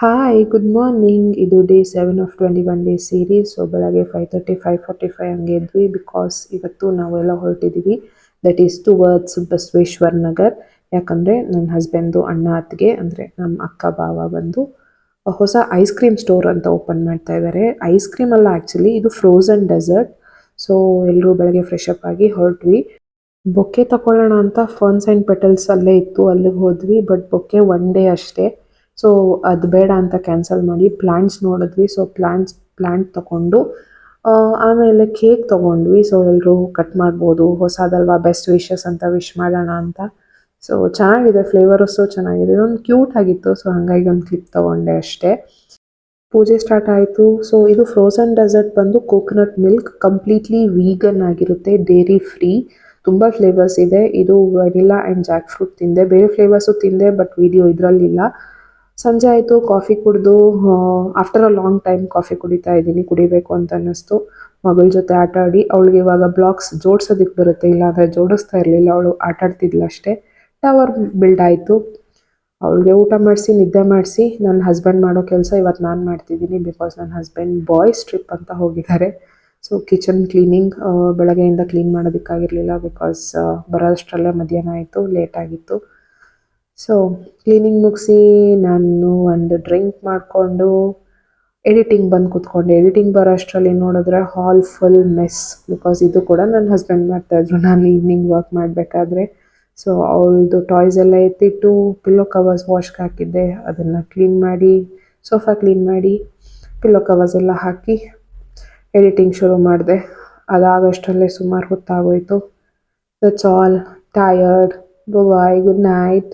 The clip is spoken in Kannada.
Hi good morning. ಇದು day 7 of 21 day series. So ಬೆಳಗ್ಗೆ 5:30 5:45 ಹಂಗೆ ಇದ್ವಿ ಬಿಕಾಸ್ ಇವತ್ತು ನಾವೆಲ್ಲ ಹೊರಟಿದ್ದೀವಿ. That is towards Basaveshwar Nagar. ಯಾಕಂದರೆ ನನ್ನ ಹಸ್ಬೆಂಡು ಅಣ್ಣ ಅತ್ತಿಗೆ ಅಂದರೆ ನಮ್ಮ ಅಕ್ಕ ಭಾವ ಬಂದು ಹೊಸ ಐಸ್ ಕ್ರೀಮ್ ಸ್ಟೋರ್ ಅಂತ ಓಪನ್ ಮಾಡ್ತಾ ಇದ್ದಾರೆ. ಐಸ್ ಕ್ರೀಮ್ ಅಲ್ಲ ಆ್ಯಕ್ಚುಲಿ, ಇದು ಫ್ರೋಝನ್ ಡೆಸರ್ಟ್. ಸೊ ಎಲ್ಲರೂ ಬೆಳಗ್ಗೆ ಫ್ರೆಶ್ ಅಪ್ ಆಗಿ ಹೊರಟ್ವಿ. ಬೊಕ್ಕೆ ತಗೊಳ್ಳೋಣ ಅಂತ ಫರ್ನ್ಸ್ ಆ್ಯಂಡ್ ಪೆಟಲ್ಸ್ ಅಲ್ಲೇ ಇತ್ತು, ಅಲ್ಲಿಗೆ ಹೋದ್ವಿ. ಬಟ್ ಬೊಕ್ಕೆ ಒನ್ ಡೇ ಅಷ್ಟೇ, ಸೊ ಅದು ಬೇಡ ಅಂತ ಕ್ಯಾನ್ಸಲ್ ಮಾಡಿ ಪ್ಲ್ಯಾಂಟ್ಸ್ ನೋಡಿದ್ವಿ. ಸೊ ಪ್ಲ್ಯಾಂಟ್ ತೊಗೊಂಡು ಆಮೇಲೆ ಕೇಕ್ ತೊಗೊಂಡ್ವಿ. ಸೊ ಎಲ್ಲರೂ ಕಟ್ ಮಾಡ್ಬೋದು, ಹೊಸದಲ್ವಾ, ಬೆಸ್ಟ್ ವಿಶಸ್ ಅಂತ ವಿಶ್ ಮಾಡೋಣ ಅಂತ. ಸೊ ಚೆನ್ನಾಗಿದೆ, ಫ್ಲೇವರ್ಸು ಚೆನ್ನಾಗಿದೆ, ಒಂದು ಕ್ಯೂಟ್ ಆಗಿತ್ತು. ಸೊ ಹಾಗಾಗಿ ಒಂದು ಕ್ಲಿಪ್ ತೊಗೊಂಡೆ ಅಷ್ಟೇ. ಪೂಜೆ ಸ್ಟಾರ್ಟ್ ಆಯಿತು. ಸೊ ಇದು ಫ್ರೋಝನ್ ಡೆಸರ್ಟ್ ಬಂದು ಕೋಕೋನಟ್ ಮಿಲ್ಕ್, ಕಂಪ್ಲೀಟ್ಲಿ ವೀಗನ್ ಆಗಿರುತ್ತೆ, ಡೇರಿ ಫ್ರೀ. ತುಂಬ ಫ್ಲೇವರ್ಸ್ ಇದೆ. ಇದು ವೆನಿಲಾ ಆ್ಯಂಡ್ ಜಾಕ್ ಫ್ರೂಟ್ ತಿಂದೆ, ಬೇರೆ ಫ್ಲೇವರ್ಸು ತಿಂದೆ, ಬಟ್ ವಿಡಿಯೋ ಇದರಲ್ಲಿಲ್ಲ. ಸಂಜೆ ಆಯಿತು, ಕಾಫಿ ಕುಡಿದು after a long time coffee ಕುಡಿತಾ ಇದ್ದೀನಿ. ಕುಡಿಬೇಕು ಅಂತ ಅನ್ನಿಸ್ತು. ಮಗಳ ಜೊತೆ ಆಟ ಆಡಿ, ಅವಳಿಗೆ ಇವಾಗ ಬ್ಲಾಕ್ಸ್ ಜೋಡ್ಸೋದಕ್ಕೆ ಬರುತ್ತೆ, ಇಲ್ಲಾಂದರೆ ಜೋಡಿಸ್ತಾ ಇರಲಿಲ್ಲ. ಅವಳು ಆಟ ಆಡ್ತಿದ್ಲು ಅಷ್ಟೇ. ಟವರ್ ಬಿಲ್ಡ್ ಆಯಿತು. ಅವಳಿಗೆ ಊಟ ಮಾಡಿಸಿ ನಿದ್ದೆ ಮಾಡಿಸಿ ನನ್ನ ಹಸ್ಬೆಂಡ್ ಮಾಡೋ ಕೆಲಸ ಇವತ್ತು ನಾನು ಮಾಡ್ತಿದ್ದೀನಿ. ಬಿಕಾಸ್ ನನ್ನ ಹಸ್ಬೆಂಡ್ ಬಾಯ್ಸ್ ಟ್ರಿಪ್ ಅಂತ ಹೋಗಿದ್ದಾರೆ. ಸೊ ಕಿಚನ್ ಕ್ಲೀನಿಂಗ್ ಬೆಳಗ್ಗೆಯಿಂದ ಕ್ಲೀನ್ ಮಾಡೋದಕ್ಕಾಗಿರಲಿಲ್ಲ, ಬಿಕಾಸ್ ಬರೋಷ್ಟರಲ್ಲೇ ಮಧ್ಯಾಹ್ನ ಆಯಿತು, ಲೇಟ್ ಆಗಿತ್ತು. ಸೊ ಕ್ಲೀನಿಂಗ್ ಮುಗಿಸಿ ನಾನು ಒಂದು ಡ್ರಿಂಕ್ ಮಾಡಿಕೊಂಡು ಎಡಿಟಿಂಗ್ ಬಂದು ಕೂತ್ಕೊಂಡೆ. ಎಡಿಟಿಂಗ್ ಬರೋ ಅಷ್ಟರಲ್ಲಿ ನೋಡಿದ್ರೆ ಹಾಲ್ ಫುಲ್ ಮೆಸ್. ಬಿಕಾಸ್ ಇದು ಕೂಡ ನನ್ನ ಹಸ್ಬೆಂಡ್ ಮಾಡ್ತಾಯಿದ್ರು ನಾನು ಈವ್ನಿಂಗ್ ವರ್ಕ್ ಮಾಡಬೇಕಾದ್ರೆ. ಸೊ ಅವಳದು ಟಾಯ್ಸ್ ಎಲ್ಲ ಎತ್ತಿಟ್ಟು ಪಿಲ್ಲೋ ಕವರ್ಸ್ ವಾಶ್ಗೆ ಹಾಕಿದ್ದೆ, ಅದನ್ನು ಕ್ಲೀನ್ ಮಾಡಿ, ಸೋಫಾ ಕ್ಲೀನ್ ಮಾಡಿ, ಪಿಲ್ಲೋ ಕವರ್ಸ್ ಎಲ್ಲ ಹಾಕಿ ಎಡಿಟಿಂಗ್ ಶುರು ಮಾಡಿದೆ. ಅದಾಗಷ್ಟರಲ್ಲೇ ಸುಮಾರು ಹೊತ್ತಾಗೋಯಿತು. That's all. Tired. Bye, good night.